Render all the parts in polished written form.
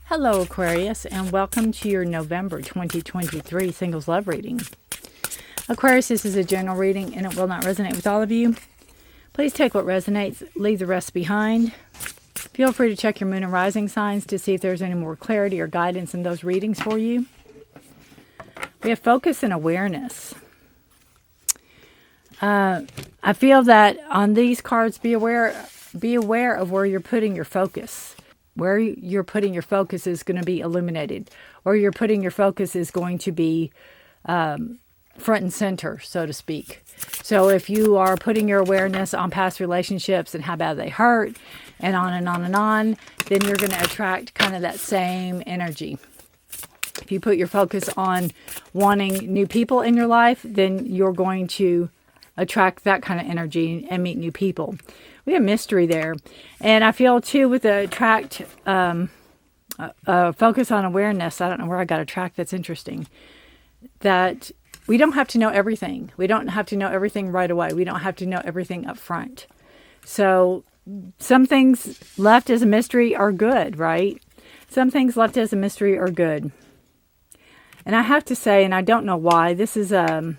Hello Aquarius, and welcome to your November 2023 Singles Love Reading. Aquarius, this is a general reading and it will not resonate with all of you. Please take what resonates, leave the rest behind. Feel free to check your moon and rising signs to see if there's any more clarity or guidance in those readings for you. We have focus and awareness. I feel that on these cards, be aware of where you're putting your focus. Where you're putting your focus is going to be illuminated. Or you're putting your focus is going to be front and center, so to speak. So if you are putting your awareness on past relationships and how bad they hurt, and on and on and on, then you're going to attract kind of that same energy. If you put your focus on wanting new people in your life, then you're going to attract that kind of energy and meet new people. We have mystery there. And I feel too with the focus on awareness, I don't know where I got attract, that's interesting, that we don't have to know everything. We don't have to know everything right away. We don't have to know everything up front. So some things left as a mystery are good, right? Some things left as a mystery are good. And I have to say, and I don't know why, this is a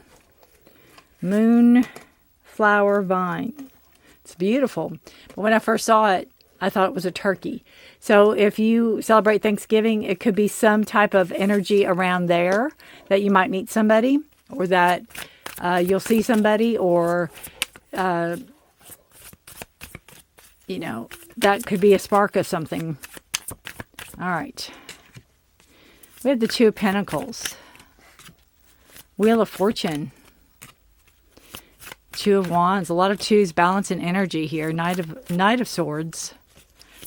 moonflower vine. It's beautiful. But when I first saw it, I thought it was a turkey. So if you celebrate Thanksgiving, it could be some type of energy around there that you might meet somebody, or that you'll see somebody, or, that could be a spark of something. All right. We have the Two of Pentacles. Wheel of Fortune. Two of Wands, a lot of twos, balance and energy here. Knight of Swords,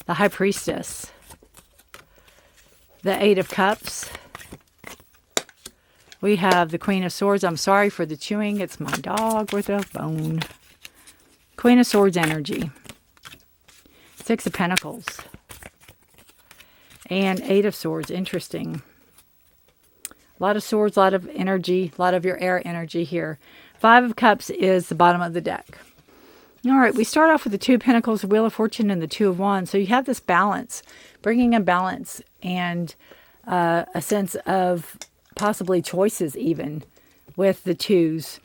the High Priestess, the Eight of Cups. We have the Queen of Swords. I'm sorry for the chewing. It's my dog with a bone. Queen of Swords energy. Six of Pentacles. And Eight of Swords. Interesting. A lot of swords, a lot of energy, a lot of your air energy here. Five of Cups is the bottom of the deck. All right, we start off with the Two of Pentacles, the Wheel of Fortune, and the Two of Wands. So you have this balance, bringing in balance and a sense of possibly choices even with the twos.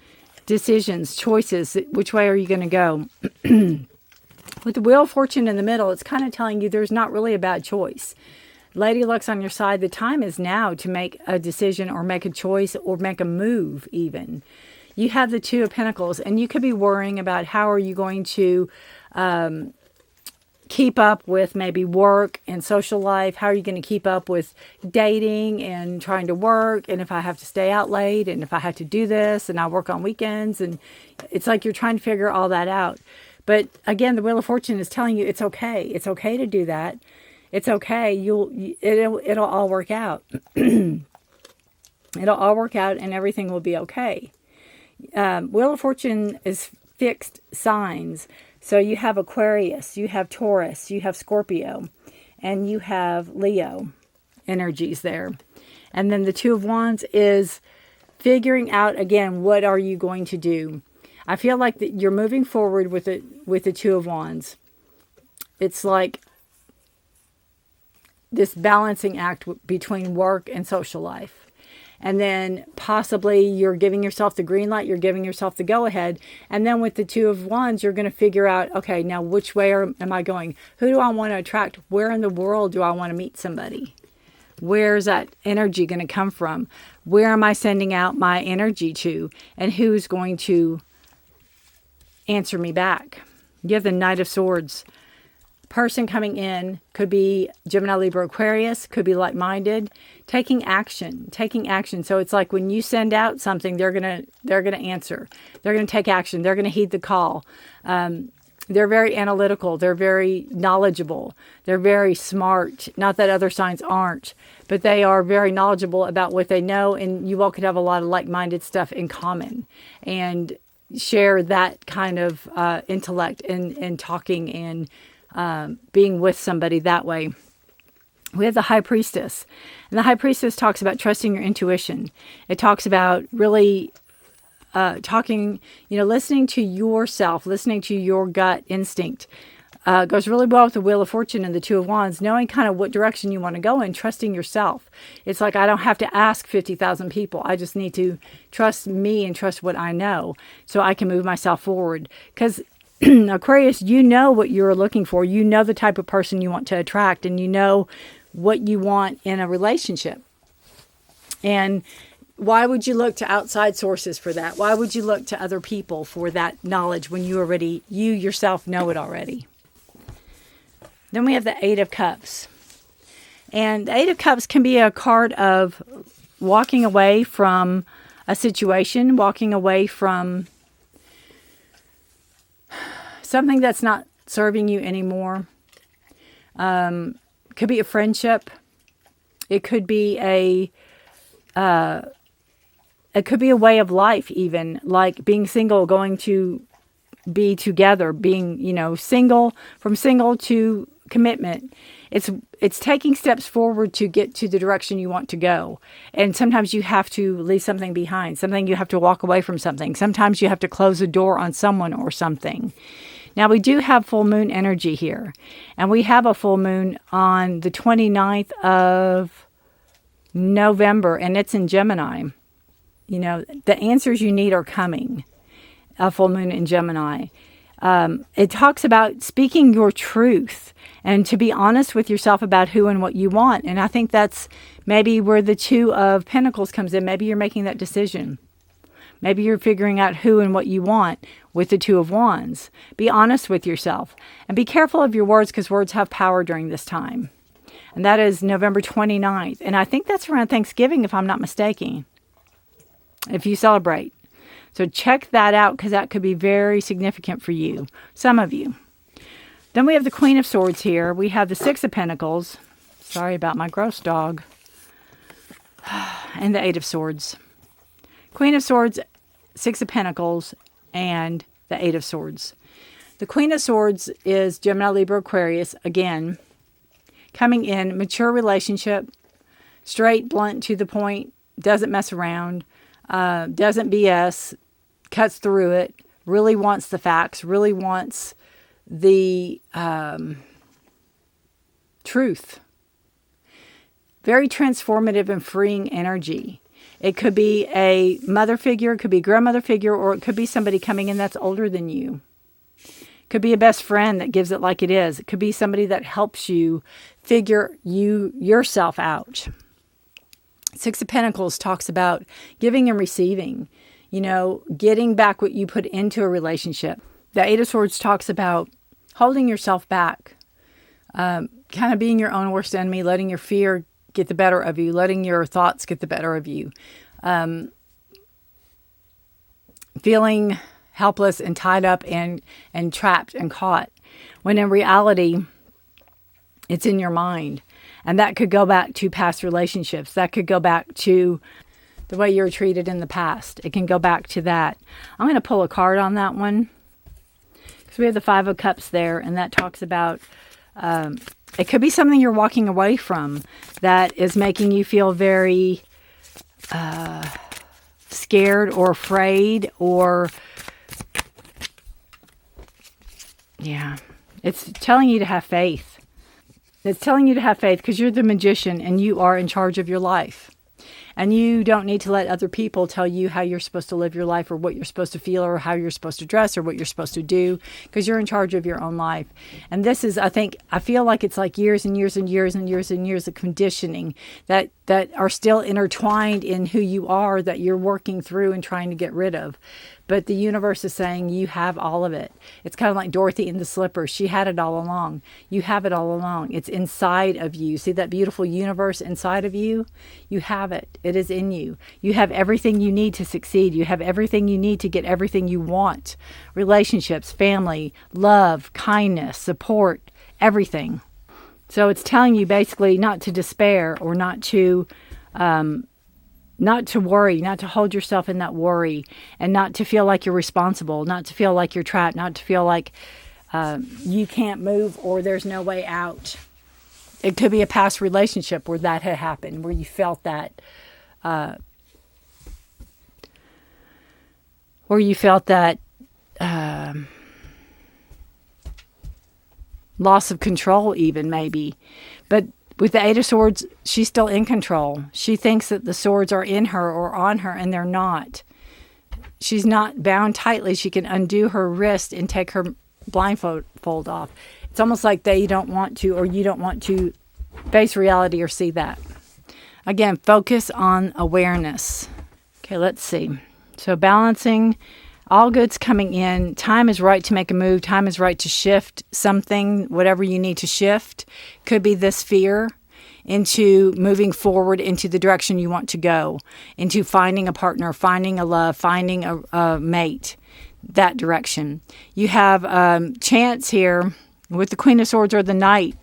Decisions, choices, which way are you going to go? With the Wheel of Fortune in the middle, it's kind of telling you there's not really a bad choice. Lady Luck's on your side. The time is now to make a decision or make a choice or make a move even. You have the Two of Pentacles, and you could be worrying about how are you going to keep up with maybe work and social life. How are you going to keep up with dating and trying to work? And if I have to stay out late, and if I have to do this, and I work on weekends, and it's like you're trying to figure all that out. But again, the Wheel of Fortune is telling you it's okay. It's okay to do that. It's okay. It'll all work out. It'll all work out, and everything will be okay. Wheel of Fortune is fixed signs. So you have Aquarius, you have Taurus, you have Scorpio, and you have Leo energies there. And then the Two of Wands is figuring out, again, what are you going to do? I feel like that you're moving forward with the Two of Wands. It's like this balancing act between work and social life. And then possibly you're giving yourself the green light, you're giving yourself the go-ahead. And then with the Two of Wands, you're going to figure out, okay, now which way am I going? Who do I want to attract? Where in the world do I want to meet somebody? Where's that energy going to come from? Where am I sending out my energy to? And who's going to answer me back? You have the Knight of Swords. Person coming in could be Gemini, Libra, Aquarius, could be like-minded, taking action. So it's like when you send out something, they're gonna answer. They're gonna take action. They're gonna heed the call. They're very analytical. They're very knowledgeable. They're very smart. Not that other signs aren't, but they are very knowledgeable about what they know. And you all could have a lot of like-minded stuff in common and share that kind of intellect and talking and being with somebody that way. We have the High Priestess. And the High Priestess talks about trusting your intuition. It talks about really listening to yourself, listening to your gut instinct. goes really well with the Wheel of Fortune and the Two of Wands, knowing kind of what direction you want to go in, trusting yourself. It's like, I don't have to ask 50,000 people. I just need to trust me and trust what I know so I can move myself forward. Because Aquarius, you know what you're looking for. You know the type of person you want to attract, and you know what you want in a relationship. And why would you look to outside sources for that? Why would you look to other people for that knowledge when you yourself know it already? Then we have the Eight of Cups. And the Eight of Cups can be a card of walking away from a situation, walking away from something that's not serving you anymore. Could be a friendship. It could be a way of life, even like being single, going to be together, being, single, from single to commitment. It's taking steps forward to get to the direction you want to go. And sometimes you have to leave something behind, something you have to walk away from something. Sometimes you have to close a door on someone or something. Now, we do have full moon energy here, and we have a full moon on the 29th of November, and it's in Gemini. The answers you need are coming. A full moon in Gemini. It talks about speaking your truth and to be honest with yourself about who and what you want. And I think that's maybe where the Two of Pentacles comes in. Maybe you're making that decision. Maybe you're figuring out who and what you want with the Two of Wands. Be honest with yourself. And be careful of your words, because words have power during this time. And that is November 29th. And I think that's around Thanksgiving, if I'm not mistaken. If you celebrate. So check that out, because that could be very significant for you. Some of you. Then we have the Queen of Swords here. We have the Six of Pentacles. Sorry about my gross dog. And the Eight of Swords. Queen of Swords, Six of Pentacles, and the Eight of Swords. The Queen of Swords is Gemini, Libra, Aquarius. Again, coming in, mature relationship, straight, blunt, to the point, doesn't mess around, doesn't BS, cuts through it, really wants the facts, really wants the truth. Very transformative and freeing energy. It could be a mother figure, it could be a grandmother figure, or it could be somebody coming in that's older than you. It could be a best friend that gives it like it is. It could be somebody that helps you figure yourself out. Six of Pentacles talks about giving and receiving, getting back what you put into a relationship. The Eight of Swords talks about holding yourself back, kind of being your own worst enemy, letting your fear get the better of you, letting your thoughts get the better of you, feeling helpless and tied up and trapped and caught, when in reality, it's in your mind. And that could go back to past relationships. That could go back to the way you were treated in the past. It can go back to that. I'm going to pull a card on that one, because we have the Five of Cups there, and that talks about it could be something you're walking away from that is making you feel very scared or afraid, or it's telling you to have faith. It's telling you to have faith, because you're the magician and you are in charge of your life. And you don't need to let other people tell you how you're supposed to live your life, or what you're supposed to feel, or how you're supposed to dress, or what you're supposed to do, because you're in charge of your own life. And this is, I feel like it's like years and years and years and years and years of conditioning that are still intertwined in who you are, that you're working through and trying to get rid of. But the universe is saying you have all of it. It's kind of like Dorothy in the slippers. She had it all along. You have it all along. It's inside of you. See that beautiful universe inside of you? You have it. It is in you. You have everything you need to succeed. You have everything you need to get everything you want. Relationships, family, love, kindness, support, everything. So it's telling you basically not to despair, or not to worry, not to hold yourself in that worry, and not to feel like you're responsible, not to feel like you're trapped, not to feel like you can't move or there's no way out. It could be a past relationship where that had happened, where you felt that, loss of control even, maybe. But with the Eight of Swords, she's still in control. She thinks that the swords are in her or on her, and they're not. She's not bound tightly. She can undo her wrist and take her blindfold off. It's almost like they don't want to, or you don't want to face reality or see that. Again, focus on awareness. Okay, let's see. So balancing, all goods coming in. Time is right to make a move. Time is right to shift something, whatever you need to shift. Could be this fear into moving forward into the direction you want to go, into finding a partner, finding a love, finding a mate, that direction. You have chance here with the Queen of Swords or the Knight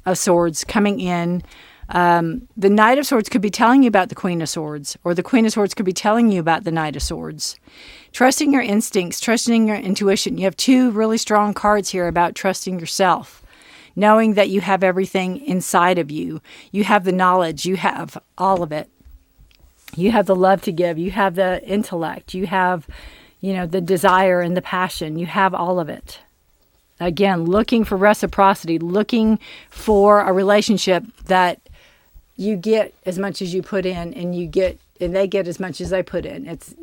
of Swords coming in. The Knight of Swords could be telling you about the Queen of Swords, or the Queen of Swords could be telling you about the Knight of Swords. Trusting your instincts, trusting your intuition. You have two really strong cards here about trusting yourself, knowing that you have everything inside of you. You have the knowledge, you have all of it. You have the love to give, you have the intellect, you have, the desire and the passion. You have all of it. Again, looking for reciprocity, looking for a relationship that you get as much as you put in, and they get as much as they put in. It's,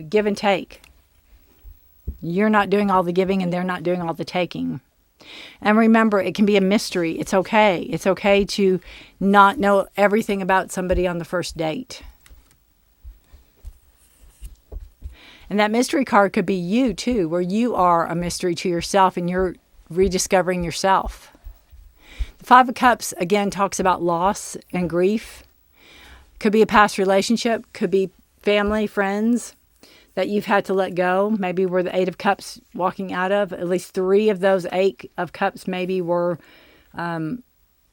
give and take. You're not doing all the giving and they're not doing all the taking. And remember, it can be a mystery. It's okay. It's okay to not know everything about somebody on the first date. And that mystery card could be you too, where you are a mystery to yourself and you're rediscovering yourself. The Five of Cups, again, talks about loss and grief. Could be a past relationship, could be family, friends that you've had to let go. Maybe were the Eight of Cups walking out of. At least 3 of those 8 of Cups maybe were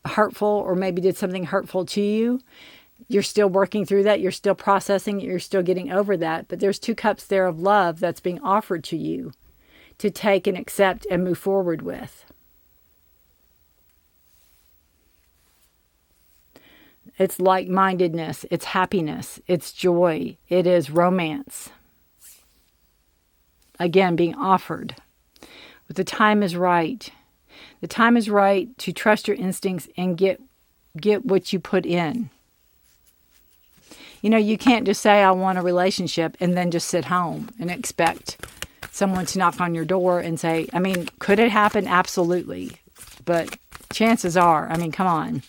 hurtful, or maybe did something hurtful to you. You're still working through that. You're still processing it. You're still getting over that. But there's 2 cups there of love that's being offered to you to take and accept and move forward with. It's like-mindedness. It's happiness. It's joy. It is romance. Again, being offered. But the time is right. The time is right to trust your instincts and get what you put in. You can't just say, I want a relationship, and then just sit home and expect someone to knock on your door and say, could it happen? Absolutely. But chances are, come on.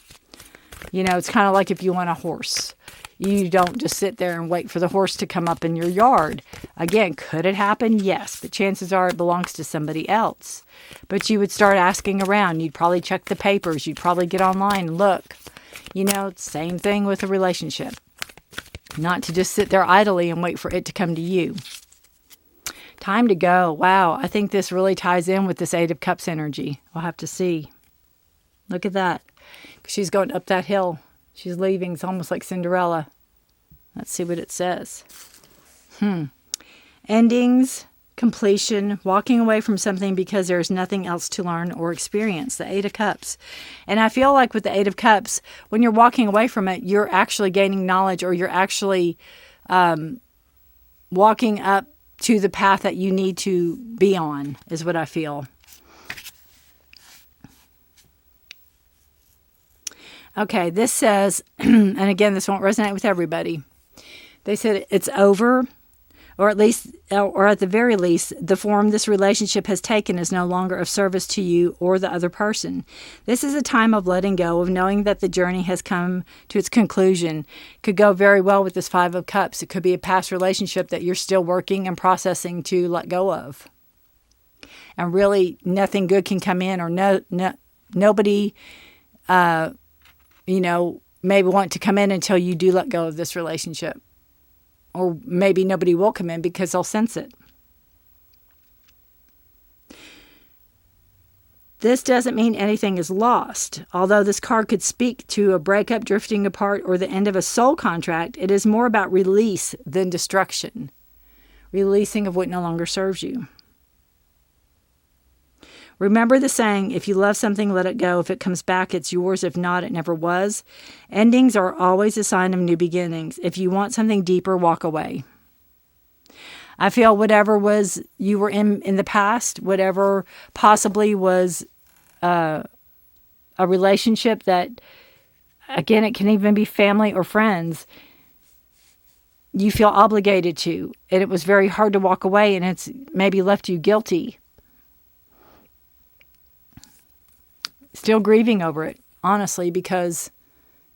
It's kind of like if you want a horse. You don't just sit there and wait for the horse to come up in your yard. Again, could it happen? Yes, but chances are it belongs to somebody else. But you would start asking around. You'd probably check the papers. You'd probably get online and look. Same thing with a relationship. Not to just sit there idly and wait for it to come to you. Time to go. Wow, I think this really ties in with this Eight of Cups energy. We'll have to see. Look at that. She's going up that hill. She's leaving. It's almost like Cinderella. Let's see what it says. Endings, completion, walking away from something because there's nothing else to learn or experience. The Eight of Cups. And I feel like with the Eight of Cups, when you're walking away from it, you're actually gaining knowledge, or you're actually walking up to the path that you need to be on, is what I feel. Okay, this says, and again, this won't resonate with everybody. They said it's over, or at the very least, the form this relationship has taken is no longer of service to you or the other person. This is a time of letting go, of knowing that the journey has come to its conclusion. Could go very well with this Five of Cups. It could be a past relationship that you're still working and processing to let go of. And really, nothing good can come in, or nobody, maybe want to come in until you do let go of this relationship. Or maybe nobody will come in because they'll sense it. This doesn't mean anything is lost. Although this card could speak to a breakup, drifting apart, or the end of a soul contract, it is more about release than destruction. Releasing of what no longer serves you. Remember the saying, if you love something, let it go. If it comes back, it's yours. If not, it never was. Endings are always a sign of new beginnings. If you want something deeper, walk away. I feel whatever was you were in the past, whatever possibly was a relationship that, again, it can even be family or friends, you feel obligated to, and it was very hard to walk away, and it's maybe left you guilty. Still grieving over it, honestly, because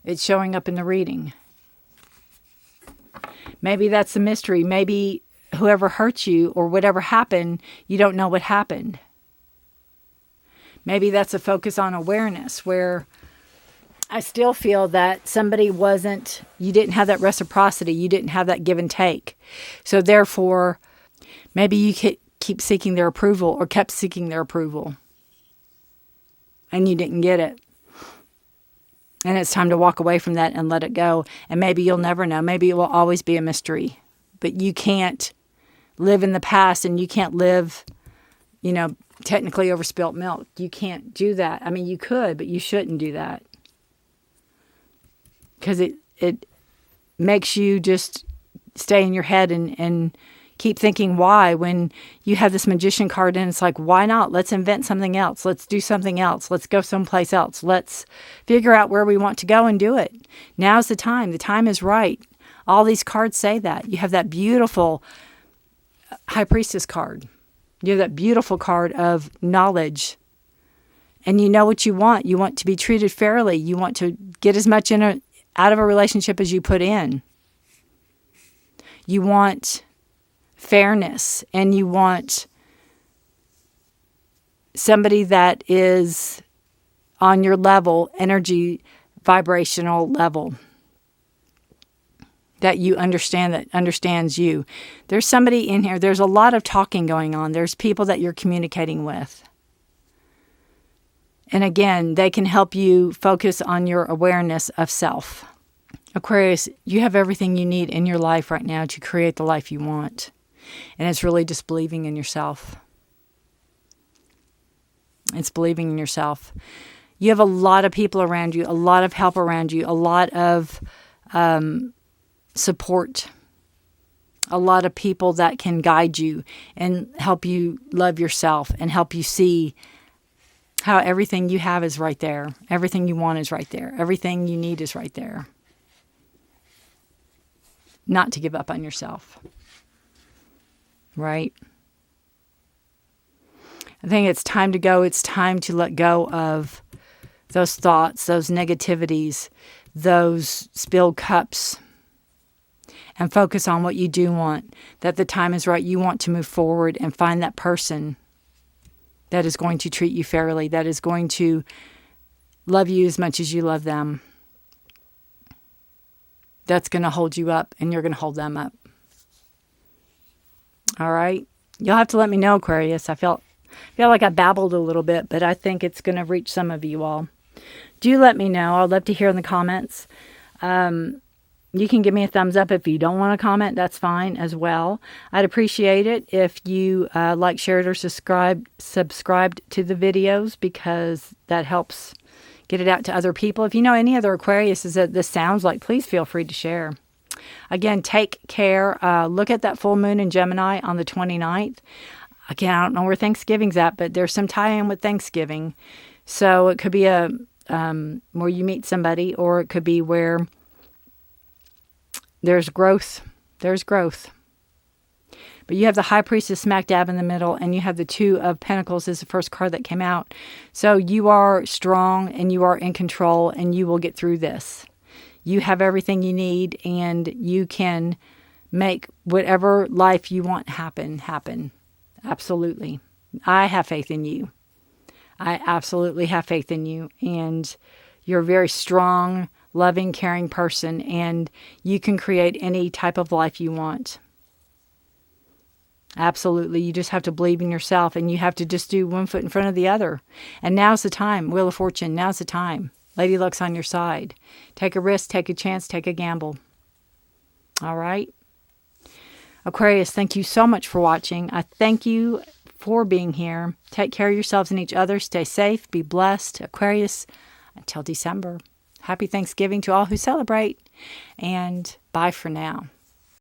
it's showing up in the reading. Maybe that's the mystery. Maybe whoever hurt you or whatever happened, you don't know what happened. Maybe that's a focus on awareness, where I still feel that somebody you didn't have that reciprocity. You didn't have that give and take. So therefore, maybe you keep seeking their approval, or kept seeking their approval, and you didn't get it. And it's time to walk away from that and let it go. And maybe you'll never know. Maybe it will always be a mystery. But you can't live in the past, and you can't live, technically over spilt milk. You can't do that. I mean, you could, but you shouldn't do that. Because it makes you just stay in your head and keep thinking why, when you have this magician card, and it's like, why not? Let's invent something else. Let's do something else. Let's go someplace else. Let's figure out where we want to go and do it. Now's the time. The time is right. All these cards say that. You have that beautiful High Priestess card. You have that beautiful card of knowledge. And you know what you want. You want to be treated fairly. You want to get as much out of a relationship as you put in. You want fairness, and you want somebody that is on your level, energy, vibrational level, that you understand, that understands you. There's somebody in here. There's a lot of talking going on. There's people that you're communicating with. And again, they can help you focus on your awareness of self. Aquarius, you have everything you need in your life right now to create the life you want. And it's really just believing in yourself. It's believing in yourself. You have a lot of people around you, a lot of help around you, a lot of support, a lot of people that can guide you and help you love yourself and help you see how everything you have is right there. Everything you want is right there. Everything you need is right there. Not to give up on yourself. Right? I think it's time to go. It's time to let go of those thoughts, those negativities, those spilled cups, and focus on what you do want. That the time is right. You want to move forward and find that person that is going to treat you fairly, that is going to love you as much as you love them. That's going to hold you up, and you're going to hold them up. All right? You'll have to let me know, Aquarius. I feel like I babbled a little bit, but I think it's going to reach some of you all. Do let me know. I'd love to hear in the comments. You can give me a thumbs up if you don't want to comment. That's fine as well. I'd appreciate it if you like, shared, or subscribed to the videos, because that helps get it out to other people. If you know any other Aquariuses that this sounds like, please feel free to share. Again, take care. Look at that full moon in Gemini on the 29th. Again, I don't know where Thanksgiving's at, but there's some tie-in with Thanksgiving. So it could be where you meet somebody, or it could be where there's growth. There's growth. But you have the High Priestess smack dab in the middle, and you have the Two of Pentacles is the first card that came out. So you are strong, and you are in control, and you will get through this. You have everything you need, and you can make whatever life you want happen. Absolutely. I have faith in you. I absolutely have faith in you, and you're a very strong, loving, caring person, and you can create any type of life you want. Absolutely. You just have to believe in yourself, and you have to just do one foot in front of the other. And now's the time. Wheel of Fortune, now's the time. Lady Luck's on your side. Take a risk, take a chance, take a gamble. All right? Aquarius, thank you so much for watching. I thank you for being here. Take care of yourselves and each other. Stay safe. Be blessed. Aquarius, until December. Happy Thanksgiving to all who celebrate. And bye for now.